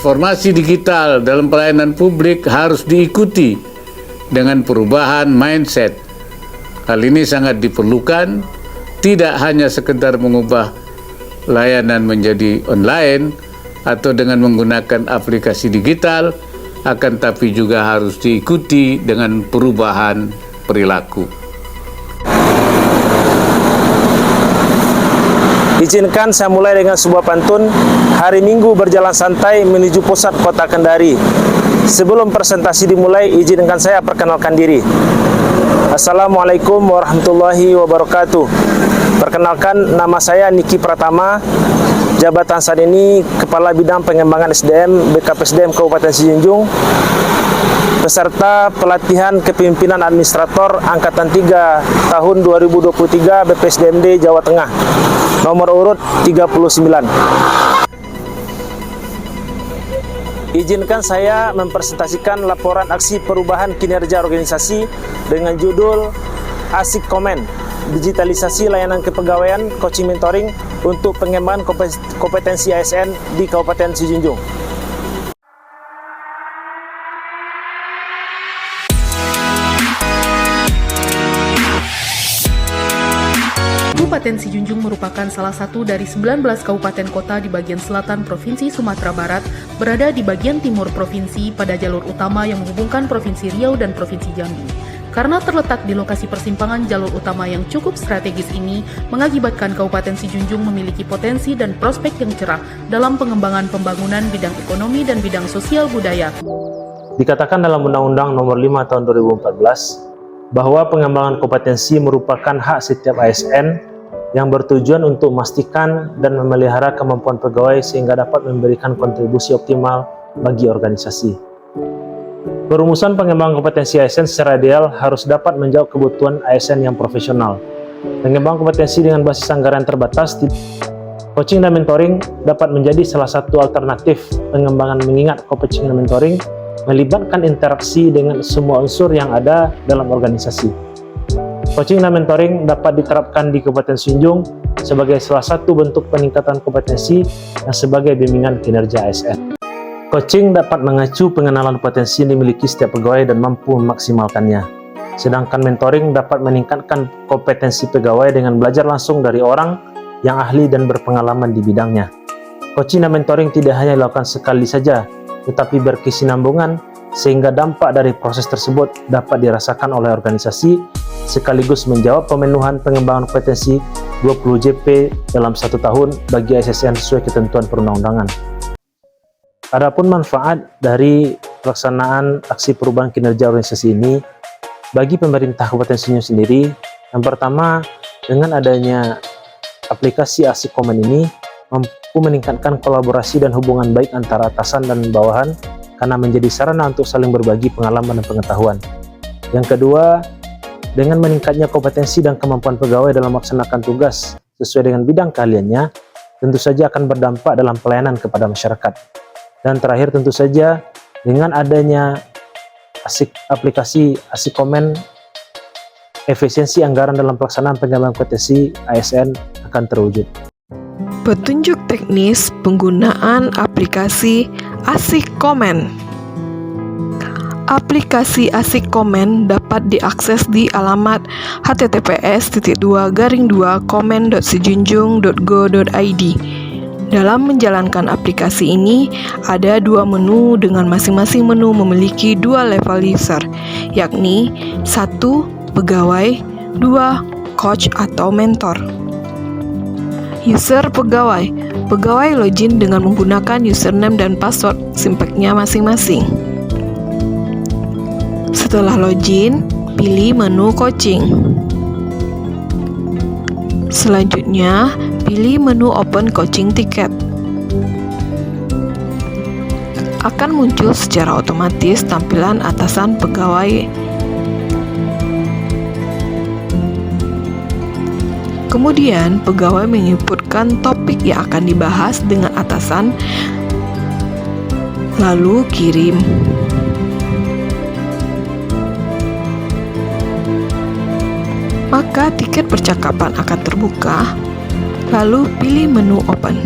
Transformasi digital dalam pelayanan publik harus diikuti dengan perubahan mindset. Hal ini sangat diperlukan, tidak hanya sekedar mengubah layanan menjadi online atau dengan menggunakan aplikasi digital, akan tapi juga harus diikuti dengan perubahan perilaku. Izinkan saya mulai dengan sebuah pantun. Hari Minggu berjalan santai menuju pusat kota Kendari. Sebelum presentasi dimulai, izinkan saya perkenalkan diri. Assalamualaikum warahmatullahi wabarakatuh. Perkenalkan, nama saya Niki Pratama. Jabatan saat ini Kepala Bidang Pengembangan SDM BKPSDM Kabupaten Sijunjung, peserta pelatihan kepemimpinan administrator Angkatan 3 tahun 2023 BPSDMD Jawa Tengah, nomor urut 39. Izinkan saya mempresentasikan laporan aksi perubahan kinerja organisasi dengan judul Asik Komen, digitalisasi layanan kepegawaian, coaching mentoring untuk pengembangan kompetensi ASN di Kabupaten Sijunjung. Kabupaten Sijunjung merupakan salah satu dari 19 kabupaten kota di bagian selatan Provinsi Sumatera Barat, berada di bagian timur provinsi pada jalur utama yang menghubungkan Provinsi Riau dan Provinsi Jambi. Karena terletak di lokasi persimpangan jalur utama yang cukup strategis ini, mengakibatkan Kabupaten Sijunjung memiliki potensi dan prospek yang cerah dalam pengembangan pembangunan bidang ekonomi dan bidang sosial budaya. Dikatakan dalam Undang-Undang Nomor 5 Tahun 2014 bahwa pengembangan kompetensi merupakan hak setiap ASN yang bertujuan untuk memastikan dan memelihara kemampuan pegawai sehingga dapat memberikan kontribusi optimal bagi organisasi. Perumusan pengembangan kompetensi ASN secara ideal harus dapat menjawab kebutuhan ASN yang profesional. Pengembangan kompetensi dengan basis anggaran terbatas, coaching dan mentoring dapat menjadi salah satu alternatif pengembangan, mengingat coaching dan mentoring melibatkan interaksi dengan semua unsur yang ada dalam organisasi. Coaching dan mentoring dapat diterapkan di Kabupaten Sijunjung sebagai salah satu bentuk peningkatan kompetensi dan sebagai bimbingan kinerja ASN. Coaching dapat mengacu pengenalan potensi yang dimiliki setiap pegawai dan mampu memaksimalkannya. Sedangkan mentoring dapat meningkatkan kompetensi pegawai dengan belajar langsung dari orang yang ahli dan berpengalaman di bidangnya. Coaching dan mentoring tidak hanya dilakukan sekali saja, tetapi berkesinambungan sehingga dampak dari proses tersebut dapat dirasakan oleh organisasi sekaligus menjawab pemenuhan pengembangan kompetensi 20 JP dalam 1 tahun bagi ASN sesuai ketentuan perundang-undangan. Adapun manfaat dari pelaksanaan aksi perubahan kinerja organisasi ini bagi pemerintah Kabupaten Sijunjung sendiri, yang pertama, dengan adanya aplikasi Asik Komen ini mampu meningkatkan kolaborasi dan hubungan baik antara atasan dan bawahan karena menjadi sarana untuk saling berbagi pengalaman dan pengetahuan. Yang kedua, dengan meningkatnya kompetensi dan kemampuan pegawai dalam melaksanakan tugas sesuai dengan bidang keahliannya, tentu saja akan berdampak dalam pelayanan kepada masyarakat. Dan terakhir, tentu saja dengan adanya aplikasi Asik Komen, efisiensi anggaran dalam pelaksanaan pengembangan kompetensi ASN akan terwujud. Petunjuk teknis penggunaan aplikasi Asik Komen. Aplikasi Asik Komen dapat diakses di alamat https://komen.sijunjung.go.id. Dalam menjalankan aplikasi ini, ada 2 menu dengan masing-masing menu memiliki 2 level user, yakni 1. Pegawai, 2. Coach atau mentor. User pegawai. Pegawai login dengan menggunakan username dan password simpeknya masing-masing. Setelah login, pilih menu coaching. Selanjutnya, pilih menu open coaching ticket. Akan muncul secara otomatis tampilan atasan pegawai. Kemudian, pegawai menginputkan topik yang akan dibahas dengan atasan, lalu kirim. Maka tiket percakapan akan terbuka, lalu pilih menu open.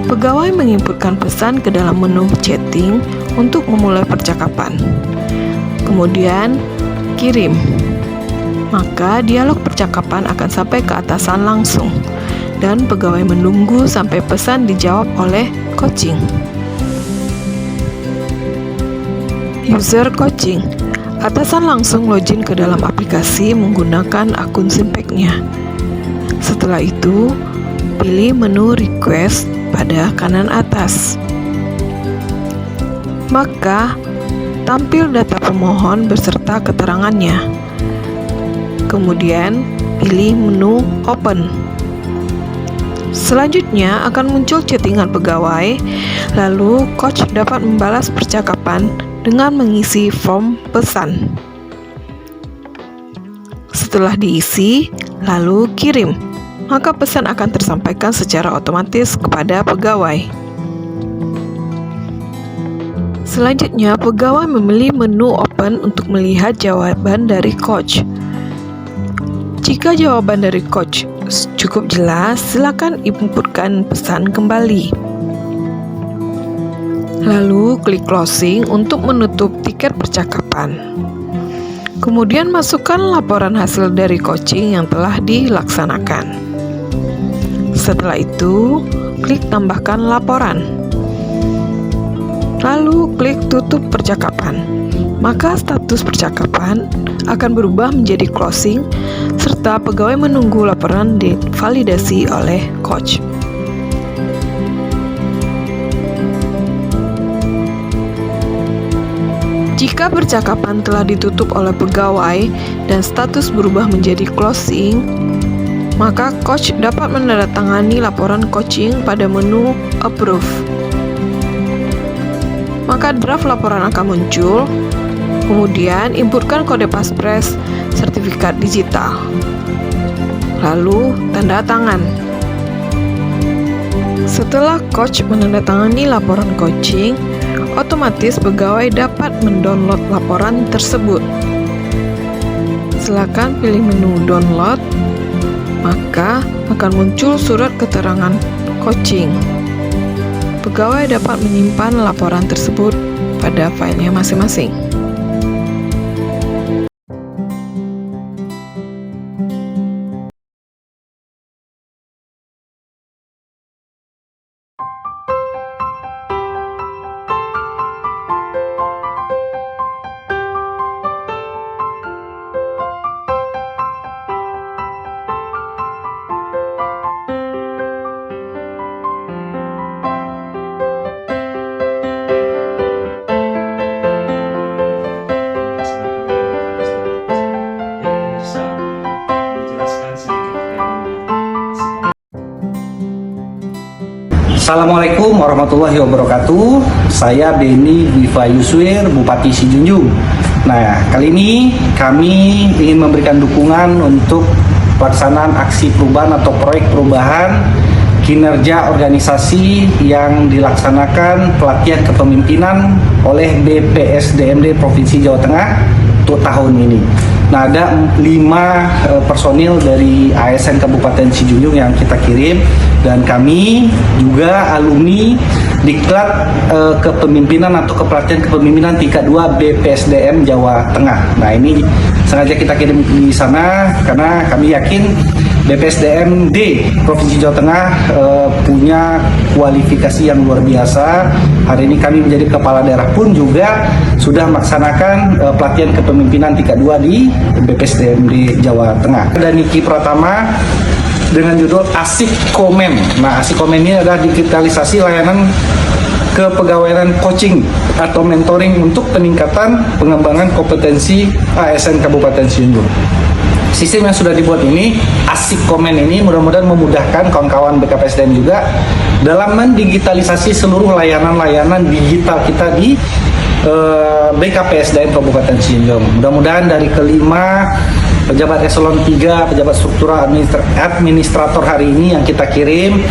Pegawai menginputkan pesan ke dalam menu chatting untuk memulai percakapan. Kemudian, kirim. Maka dialog percakapan akan sampai ke atasan langsung dan pegawai menunggu sampai pesan dijawab oleh coaching. User coaching. Atasan langsung login ke dalam aplikasi menggunakan akun Simpek-nya. Setelah itu, pilih menu request pada kanan atas. Maka, tampil data pemohon beserta keterangannya. Kemudian, pilih menu open. Selanjutnya akan muncul chattingan pegawai, lalu coach dapat membalas percakapan dengan mengisi form pesan. Setelah diisi, lalu kirim, maka pesan akan tersampaikan secara otomatis kepada pegawai. Selanjutnya, pegawai memilih menu open untuk melihat jawaban dari coach. Jika jawaban dari coach cukup jelas, silakan inputkan pesan kembali. Lalu klik closing untuk menutup tiket percakapan. Kemudian masukkan laporan hasil dari coaching yang telah dilaksanakan. Setelah itu, klik tambahkan laporan. Lalu klik tutup percakapan. Maka status percakapan akan berubah menjadi closing serta pegawai menunggu laporan divalidasi oleh coach. Jika percakapan telah ditutup oleh pegawai dan status berubah menjadi closing, maka coach dapat menandatangani laporan coaching pada menu approve. Maka draft laporan akan muncul, kemudian inputkan kode passphrase sertifikat digital. Lalu tanda tangan. Setelah coach menandatangani laporan coaching, otomatis pegawai dapat mendownload laporan tersebut. Silakan pilih menu download, maka akan muncul surat keterangan coaching. Pegawai dapat menyimpan laporan tersebut pada filenya masing-masing. Assalamualaikum warahmatullahi wabarakatuh. Saya Beni Viva Yuswir, Bupati Sijunjung. Nah, kali ini kami ingin memberikan dukungan untuk pelaksanaan aksi perubahan atau proyek perubahan kinerja organisasi yang dilaksanakan pelatihan kepemimpinan oleh BPSDMD Provinsi Jawa Tengah untuk tahun ini. Nah, ada 5 personil dari ASN Kabupaten Sijunjung yang kita kirim, dan kami juga alumni Diklat Kepemimpinan atau Kepelatihan Kepemimpinan tingkat 2 BPSDM Jawa Tengah. Nah, ini sengaja kita kirim di sana karena kami yakin BPSDMD Provinsi Jawa Tengah punya kualifikasi yang luar biasa. Hari ini kami menjadi kepala daerah pun juga sudah melaksanakan pelatihan kepemimpinan tingkat 2 di BPSDMD Jawa Tengah. Dan Niki Pratama dengan judul Asik Komen. Nah, Asik Komen ini adalah digitalisasi layanan kepegawaian coaching atau mentoring untuk peningkatan pengembangan kompetensi ASN Kabupaten Sijunjung. Sistem yang sudah dibuat ini, Asik Komen ini, mudah-mudahan memudahkan kawan-kawan BKPSDM juga dalam mendigitalisasi seluruh layanan-layanan digital kita di BKPSDM Kabupaten Sijunjung. Mudah-mudahan dari kelima pejabat eselon 3, pejabat struktural administrator hari ini yang kita kirim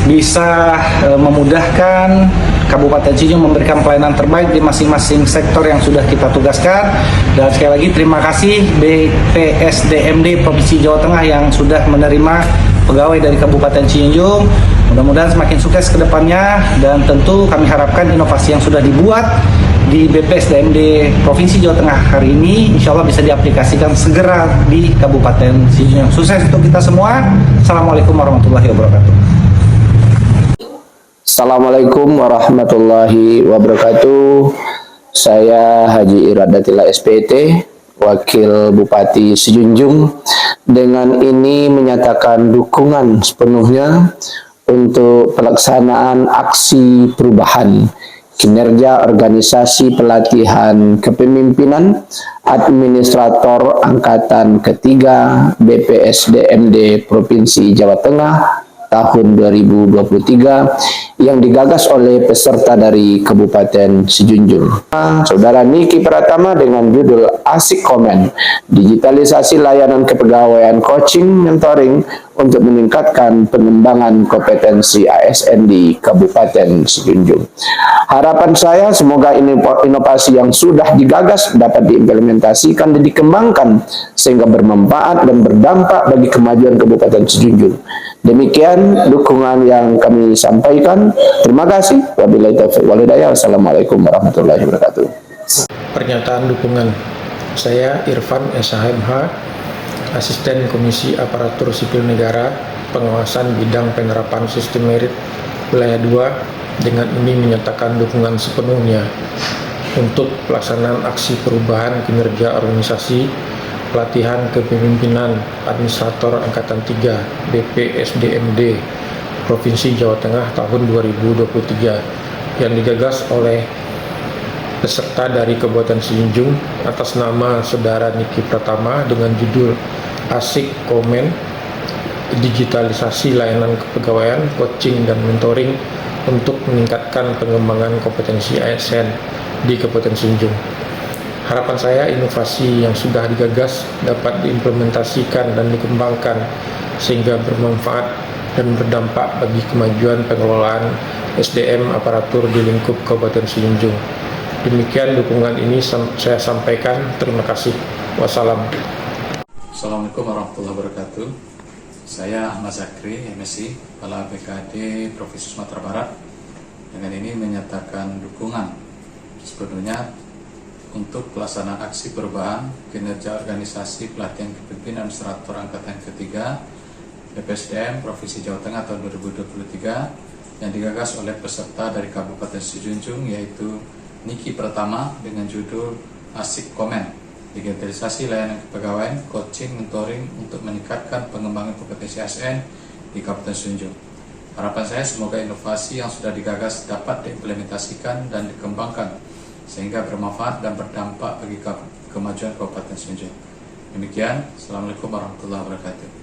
bisa memudahkan Kabupaten Sijunjung memberikan pelayanan terbaik di masing-masing sektor yang sudah kita tugaskan. Dan sekali lagi terima kasih BPSDMD Provinsi Jawa Tengah yang sudah menerima pegawai dari Kabupaten Sijunjung. Mudah-mudahan semakin sukses ke depannya, dan tentu kami harapkan inovasi yang sudah dibuat di BPSDMD Provinsi Jawa Tengah hari ini insya Allah bisa diaplikasikan segera di Kabupaten Sijunjung. Sukses untuk kita semua. Assalamualaikum warahmatullahi wabarakatuh. Assalamualaikum warahmatullahi wabarakatuh. Saya Haji Iradatillah SPT, Wakil Bupati Sijunjung, dengan ini menyatakan dukungan sepenuhnya untuk pelaksanaan aksi perubahan kinerja organisasi pelatihan kepemimpinan administrator angkatan ketiga BPSDMD Provinsi Jawa Tengah tahun 2023 yang digagas oleh peserta dari Kabupaten Sijunjung. Saudara Niki Pratama dengan judul Asik Komen, digitalisasi layanan kepegawaian coaching mentoring untuk meningkatkan pengembangan kompetensi ASN di Kabupaten Sijunjung. Harapan saya semoga inovasi yang sudah digagas dapat diimplementasikan dan dikembangkan sehingga bermanfaat dan berdampak bagi kemajuan Kabupaten Sijunjung. Demikian dukungan yang kami sampaikan. Terima kasih. Wabillahi taufiq wal hidayah. Wassalamualaikum warahmatullahi wabarakatuh. Pernyataan dukungan. Saya Irfan SHMH, Asisten Komisi Aparatur Sipil Negara, Pengawasan Bidang Penerapan Sistem Merit Wilayah 2, dengan ini menyatakan dukungan sepenuhnya untuk pelaksanaan aksi perubahan kinerja organisasi pelatihan kepemimpinan administrator angkatan 3 BPSDMD Provinsi Jawa Tengah tahun 2023 yang digagas oleh peserta dari Kabupaten Sijunjung atas nama Saudara Niki Pratama dengan judul Asik Komen, digitalisasi layanan kepegawaian, coaching dan mentoring untuk meningkatkan pengembangan kompetensi ASN di Kabupaten Sijunjung. Harapan saya inovasi yang sudah digagas dapat diimplementasikan dan dikembangkan sehingga bermanfaat dan berdampak bagi kemajuan pengelolaan SDM aparatur di lingkup Kabupaten Sijunjung. Demikian dukungan ini saya sampaikan. Terima kasih. Wassalam. Assalamualaikum warahmatullahi wabarakatuh. Saya Ahmad Zakri, MSI, Kepala BKD Provinsi Sumatera Barat. Dengan ini menyatakan dukungan sepenuhnya untuk pelaksanaan aksi perubahan kinerja organisasi pelatihan kepemimpinan administrator angkatan ketiga BPSDM Provinsi Jawa Tengah tahun 2023 yang digagas oleh peserta dari Kabupaten Sijunjung, yaitu Niki Pratama dengan judul Asik Komen, digitalisasi layanan kepegawaian, coaching, mentoring untuk meningkatkan pengembangan kompetensi ASN di Kabupaten Sijunjung. Harapan saya semoga inovasi yang sudah digagas dapat diimplementasikan dan dikembangkan sehingga bermanfaat dan berdampak bagi kemajuan Kabupaten Sijunjung. Demikian, Assalamualaikum warahmatullahi wabarakatuh.